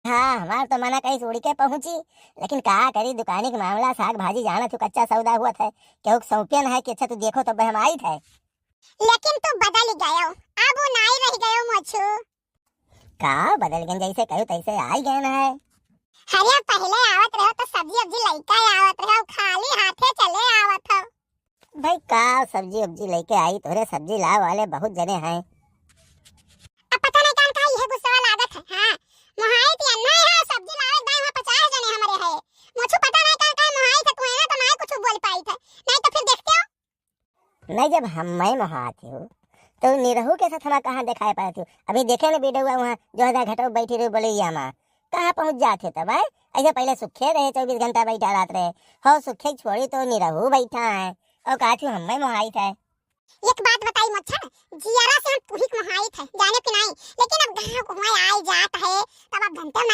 हाँ हमार तो मना कहीं उड़ के पहुंची, लेकिन कहा करी दुकानी के मामला साग भाजी जाना तू कच्चा सौदा हुआ था केहू सौंपियन है कि अच्छा तू देखो तो हम आई थे। लेकिन तू बदल गयो, अब वो नहीं रह गयो मुझू। का बदल गए जैसे कहू तैसे आई गए ना है। अरे पहले आवत रहो तो सब्जी अब्जी लइका आवत रहो, खाली हाथे चले आवत हो। भाई का सब्जी उब्जी लेके आई तोरे सब्जी ला वाले बहुत जने हैं। अब पता नहीं कान का ये गुस्सा लागत है। हां मोहाई थी नहीं है सब्जी लावे दाई वहां 50 जने हमारे है। मुझे पता नहीं कान का मोहाई थे कोई ना तो नहीं कुछ बोल पाई थे, नहीं तो फिर देखते हो। नहीं जब हम मैं महात हूँ तो निरहू के साथ हमारा कहाँ दिखाई पाती हूँ। अभी देखे ना वीडियो हुआ वहाँ जो है घटो बैठी रही बोले या माँ कहाँ पहुँच जाते तब है। ऐसे पहले सुखे रहे 24 घंटा बैठा रात रहे हो सुखे छोड़ी तो निरहू बैठा है और कहा थी हम मोहाई था। एक बात बताई मच्छा, जियारा से हम पूरी मोहाई थे जाने कि नहीं, लेकिन अब गांव घुमाए आई जात है तब अब घंटे